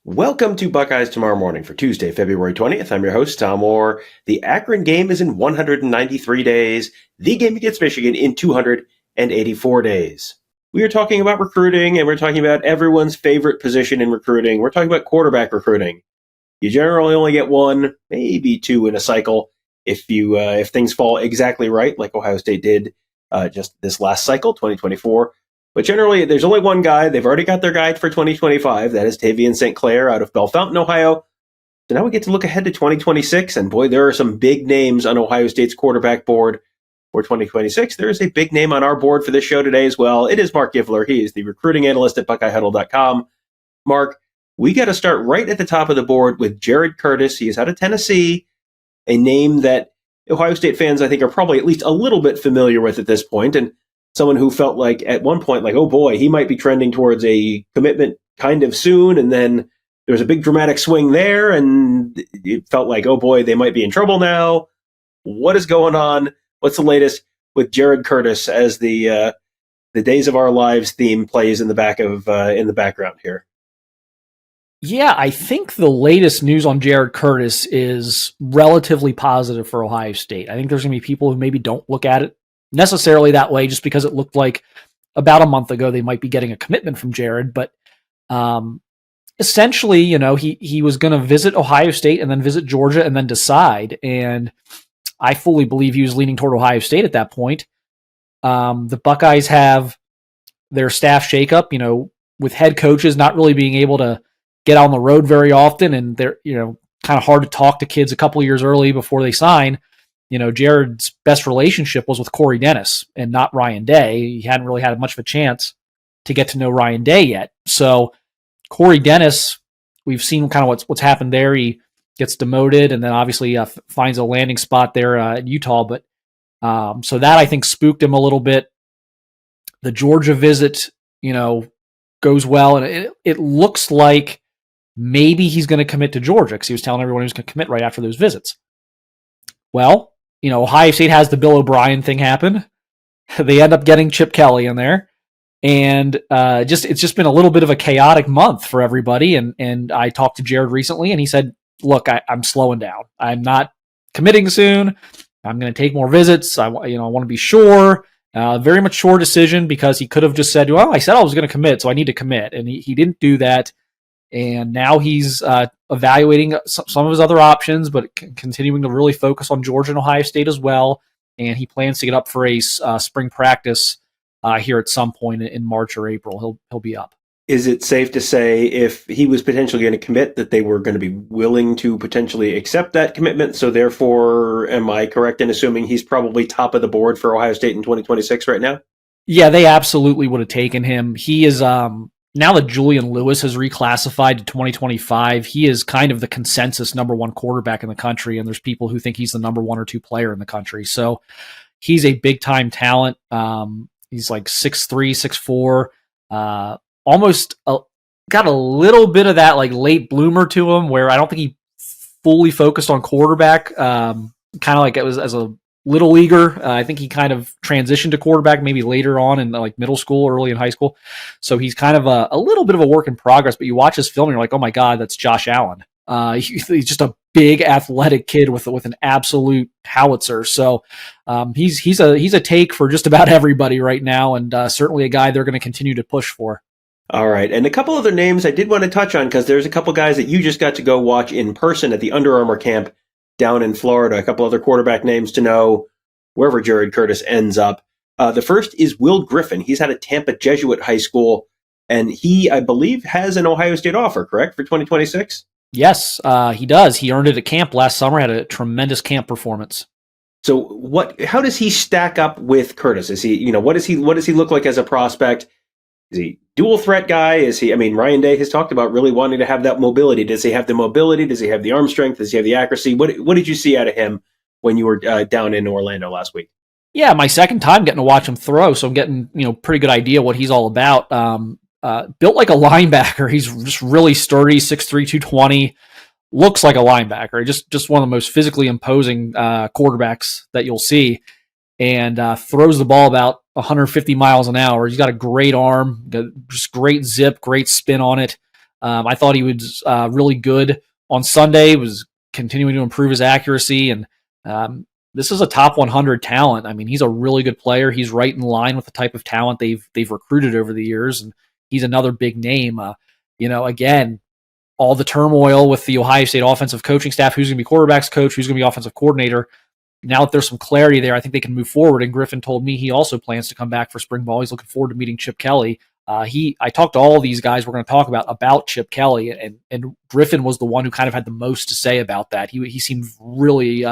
Welcome to Buckeyes Tomorrow Morning for Tuesday, February 20th. I'm your host, Tom Orr. The Akron game is in 193 days. The game against Michigan in 284 days. We are talking about recruiting, and we're talking about everyone's favorite position in recruiting. We're talking about quarterback recruiting. You generally only get one, maybe two in a cycle if things fall exactly right, like Ohio State did just this last cycle, 2024. But generally, there's only one guy. They've already got their guide for 2025. That is Tavien St. Clair out of Bellefontaine, Ohio. So now we get to look ahead to 2026. And boy, there are some big names on Ohio State's quarterback board for 2026. There is a big name on our board for this show today as well. It is Marc Givler. He is the recruiting analyst at BuckeyeHuddle.com. Mark, we got to start right at the top of the board with Jared Curtis. He is out of Tennessee, a name that Ohio State fans, I think, are probably at least a little bit familiar with at this point. And someone who felt like at one point, like, oh boy, he might be trending towards a commitment kind of soon. And then there was a big dramatic swing there, and it felt like, oh boy, they might be in trouble now. What is going on? What's the latest with Jared Curtis as the Days of Our Lives theme plays in the background here? Yeah, I think the latest news on Jared Curtis is relatively positive for Ohio State. I think there's going to be people who maybe don't look at it necessarily that way just because it looked like about a month ago they might be getting a commitment from Jared. But essentially, he was going to visit Ohio State and then visit Georgia and then decide. And I fully believe he was leaning toward Ohio State at that point. The Buckeyes have their staff shakeup, with head coaches not really being able to get on the road very often. And they're, kind of hard to talk to kids a couple of years early before they sign. Jared's best relationship was with Corey Dennis and not Ryan Day. He hadn't really had much of a chance to get to know Ryan Day yet. So Corey Dennis, we've seen kind of what's happened there. He gets demoted and then obviously finds a landing spot there in Utah. But so that I think spooked him a little bit. The Georgia visit, goes well. And it looks like maybe he's going to commit to Georgia because he was telling everyone he was going to commit right after those visits. Well, Ohio State has the Bill O'Brien thing happen. They end up getting Chip Kelly in there. And it's just been a little bit of a chaotic month for everybody. And I talked to Jared recently, and he said, look, I'm slowing down. I'm not committing soon. I'm going to take more visits. I want to be sure. Very mature decision because he could have just said, well, I said I was going to commit, so I need to commit. And he didn't do that. And now he's evaluating some of his other options, but continuing to really focus on Georgia and Ohio State as well. And he plans to get up for a spring practice here at some point in March or April. He'll be up. Is it safe to say if he was potentially going to commit that they were going to be willing to potentially accept that commitment? So therefore, am I correct in assuming he's probably top of the board for Ohio State in 2026 right now? Yeah, they absolutely would have taken him. He is now that Julian Lewis has reclassified to 2025, he is kind of the consensus number one quarterback in the country, and there's people who think he's the number one or two player in the country. So he's a big-time talent. He's like 6'3", 6'4", almost got a little bit of that like late bloomer to him where I don't think he fully focused on quarterback, kind of like it was as a little leaguer. I think he kind of transitioned to quarterback maybe later on in like middle school, early in high school. So he's kind of a little bit of a work in progress, but you watch his film and you're like, oh my God, that's Josh Allen. He's just a big athletic kid with an absolute howitzer. So he's a take for just about everybody right now, and certainly a guy they're going to continue to push for. All right. And a couple other names I did want to touch on because there's a couple guys that you just got to go watch in person at the Under Armour camp down in Florida. A couple other quarterback names to know wherever Jared Curtis ends up. The first is Will Griffin. He's out of Tampa Jesuit High School, and he, I believe, has an Ohio State offer, correct, for 2026? Yes, he does. He earned it at camp last summer, had a tremendous camp performance. So how does he stack up with Curtis? Is he, what does he look like as a prospect? Is he dual threat guy? Ryan Day has talked about really wanting to have that mobility. Does he have the mobility? Does he have the arm strength? Does he have the accuracy? What did you see out of him when you were down in Orlando last week? Yeah, my second time getting to watch him throw, so I'm getting pretty good idea what he's all about. Built like a linebacker. He's just really sturdy, 6'3", 220. Looks like a linebacker. Just one of the most physically imposing quarterbacks that you'll see. And throws the ball about 150 miles an hour. He's got a great arm, just great zip, great spin on it. I thought he was really good on Sunday, was continuing to improve his accuracy, and this is a top 100 talent. I mean, he's a really good player. He's right in line with the type of talent they've recruited over the years, and he's another big name. Again, all the turmoil with the Ohio State offensive coaching staff, who's going to be quarterback's coach, who's going to be offensive coordinator. Now that there's some clarity there, I think they can move forward. And Griffin told me he also plans to come back for spring ball. He's looking forward to meeting Chip Kelly. I talked to all these guys we're going to talk about Chip Kelly, and Griffin was the one who kind of had the most to say about that. He seemed really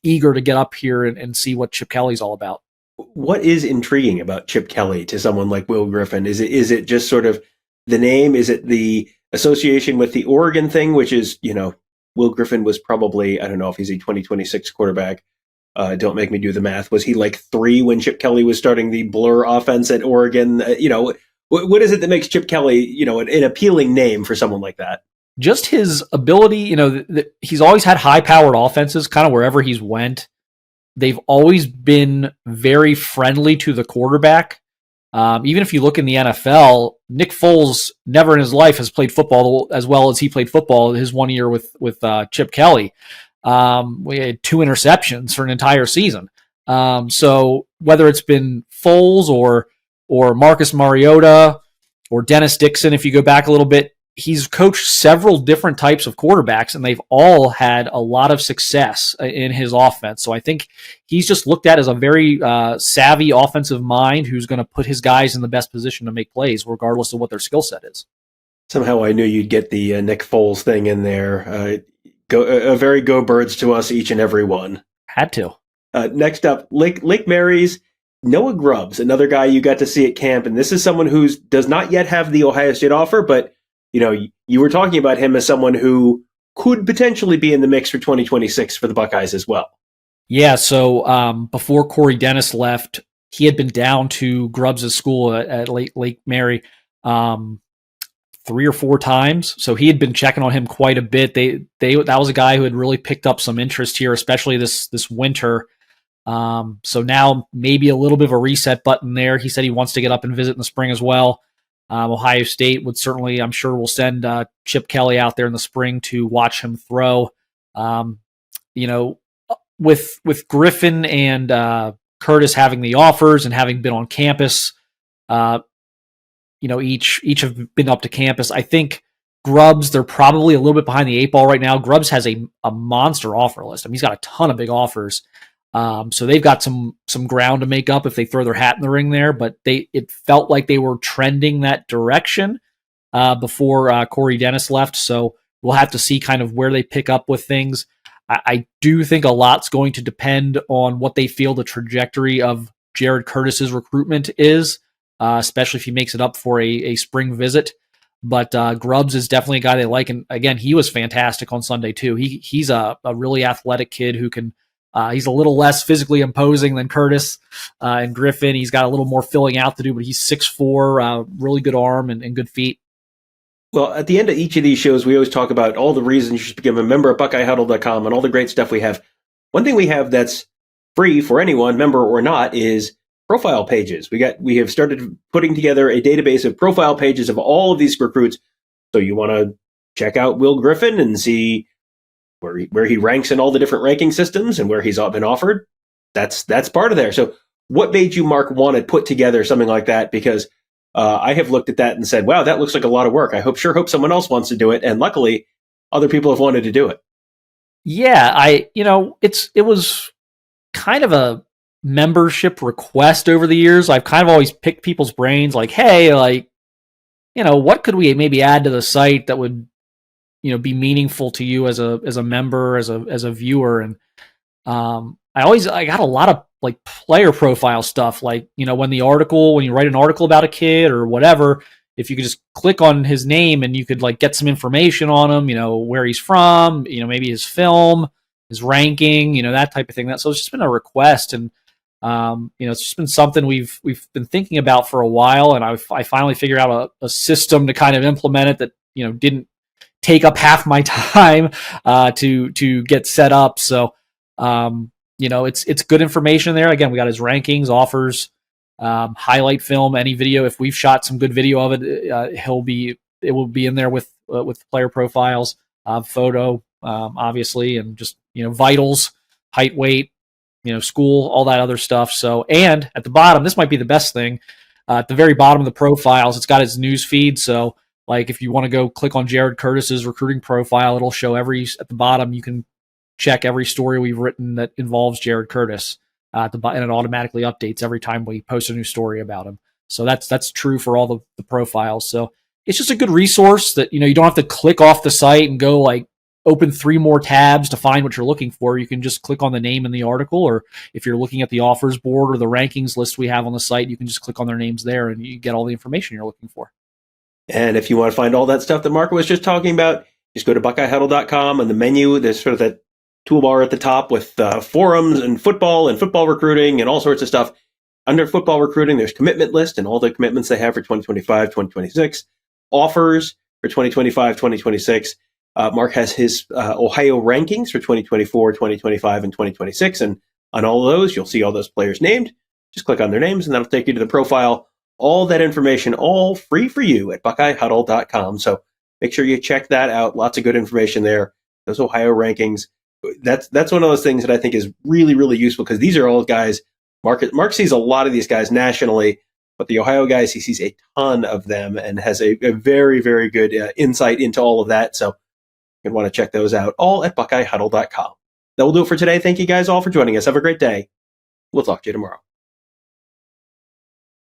eager to get up here and see what Chip Kelly's all about. What is intriguing about Chip Kelly to someone like Will Griffin? Is it just sort of the name? Is it the association with the Oregon thing, which is, Will Griffin was probably, I don't know if he's a 2026 quarterback. Don't make me do the math. Was he like 3 when Chip Kelly was starting the blur offense at Oregon? What is it that makes Chip Kelly, an appealing name for someone like that? Just his ability, he's always had high-powered offenses kind of wherever he's went. They've always been very friendly to the quarterback. Even if you look in the NFL, Nick Foles never in his life has played football as well as he played football his 1 year with Chip Kelly. We had 2 interceptions for an entire season. So whether it's been Foles or Marcus Mariota or Dennis Dixon, if you go back a little bit, he's coached several different types of quarterbacks, and they've all had a lot of success in his offense. So I think he's just looked at as a very savvy offensive mind who's going to put his guys in the best position to make plays, regardless of what their skill set is. Somehow I knew you'd get the Nick Foles thing in there. A very go birds to us, each and every one. Had to. Next up, Lake Mary's Noah Grubbs, another guy you got to see at camp, and this is someone who does not yet have the Ohio State offer, but you were talking about him as someone who could potentially be in the mix for 2026 for the Buckeyes as well. Yeah, so before Corey Dennis left, he had been down to Grubbs' school at Lake Mary 3 or 4 times. So he had been checking on him quite a bit. That was a guy who had really picked up some interest here, especially this winter. So now maybe a little bit of a reset button there. He said he wants to get up and visit in the spring as well. Ohio State would certainly, I'm sure, will send Chip Kelly out there in the spring to watch him throw. With Griffin and Curtis having the offers and having been on campus, each have been up to campus. I think Grubbs, they're probably a little bit behind the 8 ball right now. Grubbs has a monster offer list. I mean, he's got a ton of big offers. So they've got some ground to make up if they throw their hat in the ring there, but it felt like they were trending that direction before Corey Dennis left. So we'll have to see kind of where they pick up with things. I do think a lot's going to depend on what they feel the trajectory of Jared Curtis's recruitment is, especially if he makes it up for a spring visit. But Grubbs is definitely a guy they like. And again, he was fantastic on Sunday too. He's a really athletic kid who can, he's a little less physically imposing than Curtis and Griffin. He's got a little more filling out to do, but he's 6'4", really good arm and good feet. Well, at the end of each of these shows, we always talk about all the reasons you should become a member at BuckeyeHuddle.com and all the great stuff we have. One thing we have that's free for anyone, member or not, is profile pages. We have started putting together a database of profile pages of all of these recruits. So you want to check out Will Griffin and see where he ranks in all the different ranking systems and where he's been offered. That's part of there. So what made you, Mark, want to put together something like that? Because I have looked at that and said, wow, that looks like a lot of work. I hope someone else wants to do it. And luckily, other people have wanted to do it. Yeah, it was kind of a membership request over the years. I've kind of always picked people's brains like, hey, what could we maybe add to the site that would, be meaningful to you as a member, as a viewer. And I got a lot of like player profile stuff, like, when you write an article about a kid or whatever, if you could just click on his name and you could like get some information on him, where he's from, maybe his film, his ranking, that type of thing. So it's just been a request, and it's just been something we've been thinking about for a while, and I finally figured out a system to kind of implement it that didn't take up half my time to get set up. So it's good information there. Again, we got his rankings, offers, highlight film, any video. If we've shot some good video of it, it will be in there with with player profiles, photo, obviously, and just vitals, height, weight, school, all that other stuff. So, and at the bottom, this might be the best thing. At the very bottom of the profiles, it's got his news feed. So, like, if you want to go click on Jared Curtis's recruiting profile, it'll show at the bottom. You can check every story we've written that involves Jared Curtis, and it automatically updates every time we post a new story about him. So that's true for all the profiles. So it's just a good resource that you don't have to click off the site and go like open 3 more tabs to find what you're looking for. You can just click on the name in the article, or if you're looking at the offers board or the rankings list we have on the site, you can just click on their names there and you get all the information you're looking for. And if you want to find all that stuff that Marco was just talking about, just go to BuckeyeHuddle.com. On the menu, there's sort of that toolbar at the top with forums and football recruiting and all sorts of stuff. Under football recruiting, there's commitment list and all the commitments they have for 2025, 2026, offers for 2025, 2026. Mark has his Ohio rankings for 2024, 2025, and 2026. And on all of those, you'll see all those players named. Just click on their names, and that'll take you to the profile. All that information, all free for you at BuckeyeHuddle.com. So make sure you check that out. Lots of good information there. Those Ohio rankings. That's one of those things that I think is really, really useful because these are all guys. Mark sees a lot of these guys nationally, but the Ohio guys, he sees a ton of them and has a very, very good insight into all of that. So you'll want to check those out all at BuckeyeHuddle.com. That will do it for today. Thank you guys all for joining us. Have a great day. We'll talk to you tomorrow.